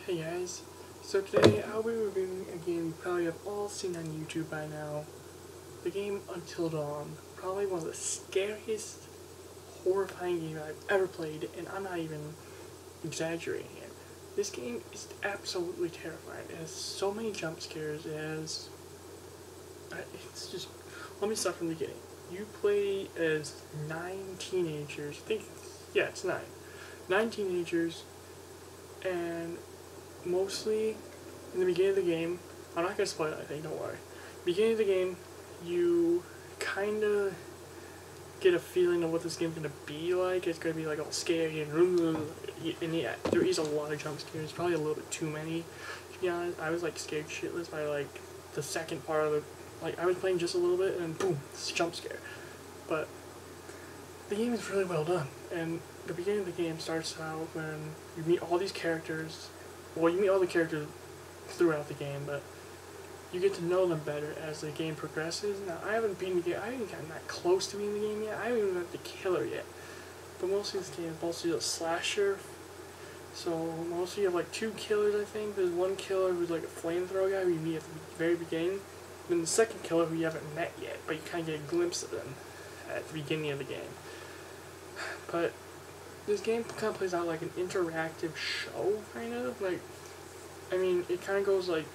Hey guys, so today I'll be reviewing a game you probably have all seen on YouTube by now. The game Until Dawn. Probably one of the scariest, horrifying games I've ever played, and I'm not even exaggerating it. This game is absolutely terrifying. It has so many jump scares. It's just... Let me start from the beginning. You play as 9 teenagers. It's 9. 9 teenagers, and mostly in the beginning of the game, I'm not going to spoil anything, don't worry. Beginning of the game, you kind of get a feeling of what this game's going to be like. It's going to be like all scary and yeah, there is a lot of jump scares, probably a little bit too many. To be honest, I was like scared shitless by like the second part of the, like I was playing just a little bit and then boom, this jump scare. But the game is really well done, and the beginning of the game starts out when you meet all these characters. Well, you meet all the characters throughout the game, but you get to know them better as the game progresses. Now, I haven't beaten the game. I haven't gotten that close to beating the game yet. I haven't even met the killer yet. But mostly this game is mostly a slasher. So mostly you have like 2 killers, I think. There's one killer who's like a flamethrower guy who you meet at the very beginning. And then the second killer who you haven't met yet, but you kind of get a glimpse of them at the beginning of the game. But this game kind of plays out like an interactive show, kind of. Like, I mean, it kind of goes like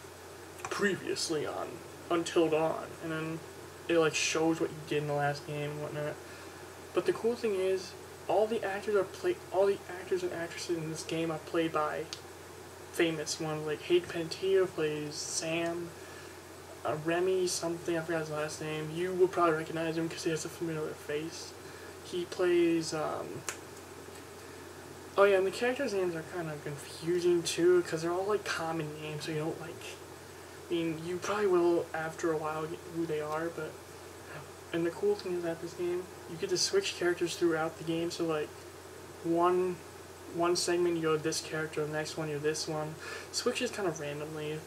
previously on Until Dawn, and then it like shows what you did in the last game and whatnot. But the cool thing is, all the actors and actresses in this game are played by famous ones. Like Hayden Panettiere plays Sam. Remy something, I forgot his last name. You will probably recognize him because he has a familiar face. He plays, oh yeah, and the characters' names are kind of confusing too, because they're all like common names, so you don't like, I mean, you probably will after a while get who they are, but, and the cool thing is that this game, you get to switch characters throughout the game, so like, one segment you go this character, the next one you're this one, switches kind of randomly,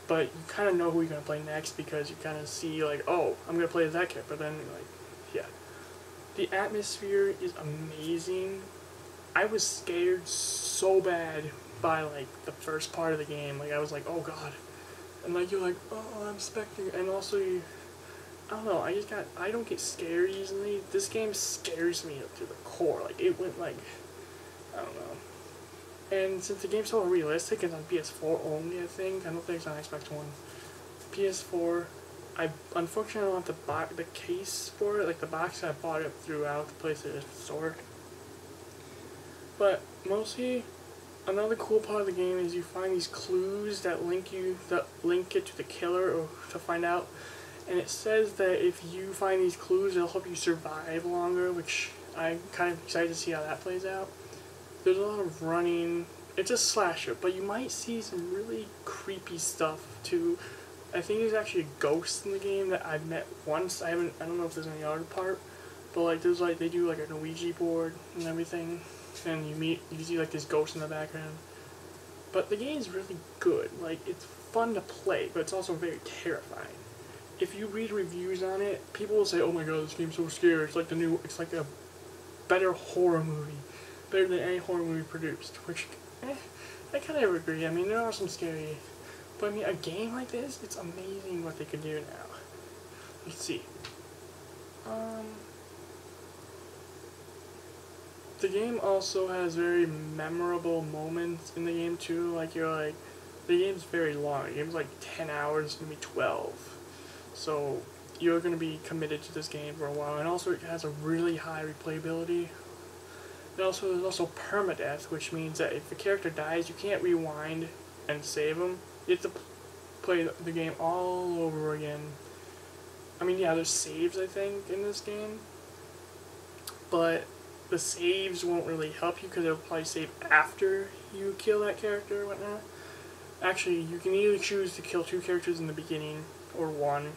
but you kind of know who you're going to play next, because you kind of see like, oh, I'm going to play that character, but then like, yeah. The atmosphere is amazing. I was scared so bad by like the first part of the game. Like I was like, oh god, and like you're like, oh, I'm expecting, and also I don't know. I don't get scared easily. This game scares me to the core. Like it went like, I don't know. And since the game's so realistic, it's on PS4 only. I don't think it's on Xbox One. PS4. I unfortunately don't have the case for it, like the box. I bought it throughout the PlayStation Store. But mostly, another cool part of the game is you find these clues that link it to the killer, or to find out. And it says that if you find these clues, it'll help you survive longer, which I'm kind of excited to see how that plays out. There's a lot of running. It's a slasher, but you might see some really creepy stuff too. I think there's actually a ghost in the game that I've met once. I don't know if there's any other part, but like there's like, they do like a Ouija board and everything, and you see like this ghost in the background. But the game is really good. Like, it's fun to play, but it's also very terrifying. If you read reviews on it, people will say, oh my god, this game's so scary. It's like a better horror movie, better than any horror movie produced, which, I kind of agree. I mean, there are some scary, but I mean, a game like this, it's amazing what they can do now. Let's see. The game also has very memorable moments in the game too. Like the game's very long. The game's like 10 hours, maybe 12. So you're gonna be committed to this game for a while. And also it has a really high replayability. And there's also permadeath, which means that if a character dies, you can't rewind and save them. You have to play the game all over again. I mean, yeah, there's saves, I think, in this game, but the saves won't really help you because it'll probably save after you kill that character or whatnot. Actually, you can either choose to kill 2 characters in the beginning or 1.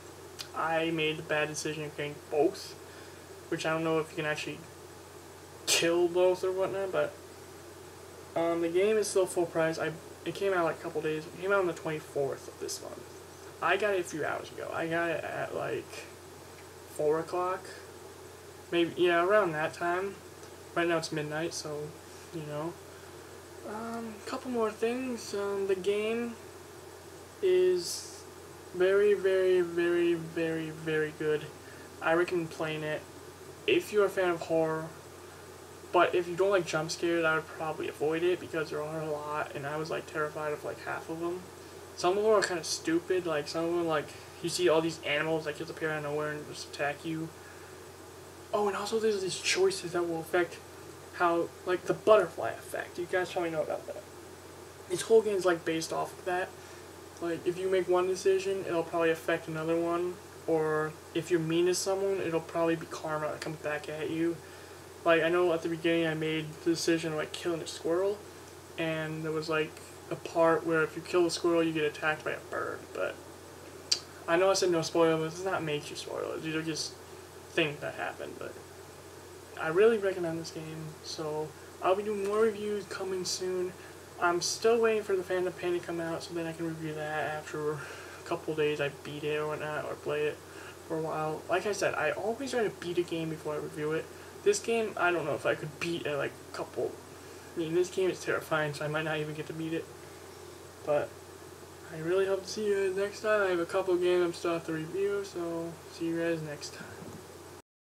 I made the bad decision of getting both, which I don't know if you can actually kill both or whatnot, but the game is still full price. It came out like a couple days. It came out on the 24th of this month. I got it a few hours ago. I got it at like 4 o'clock. Maybe, yeah, around that time. Right now it's midnight, so, you know. A couple couple more things. The game is very, very, very, very, very good. I recommend playing it if you're a fan of horror. But if you don't like jump scares, I would probably avoid it because there are a lot, and I was like terrified of like half of them. Some of them are kind of stupid. Like some of them, like you see all these animals that just appear out of nowhere and just attack you. Oh, and also there's these choices that will affect how, like the butterfly effect. You guys probably know about that. This whole game is like based off of that. Like if you make one decision, it'll probably affect another one. Or if you're mean to someone, it'll probably be karma that comes back at you. Like I know at the beginning I made the decision of like killing a squirrel, and there was like a part where if you kill a squirrel, you get attacked by a bird. But I know I said no spoilers, but it's not major spoilers. These are just things that happen. But I really recommend this game, so I'll be doing more reviews coming soon. I'm still waiting for the Phantom Pain to come out, so then I can review that after a couple days I beat it or whatnot, or play it for a while. Like I said, I always try to beat a game before I review it. This game, I don't know if I could beat at like a couple. I mean, this game is terrifying, so I might not even get to beat it. But I really hope to see you guys next time. I have a couple games I still have to review, so see you guys next time.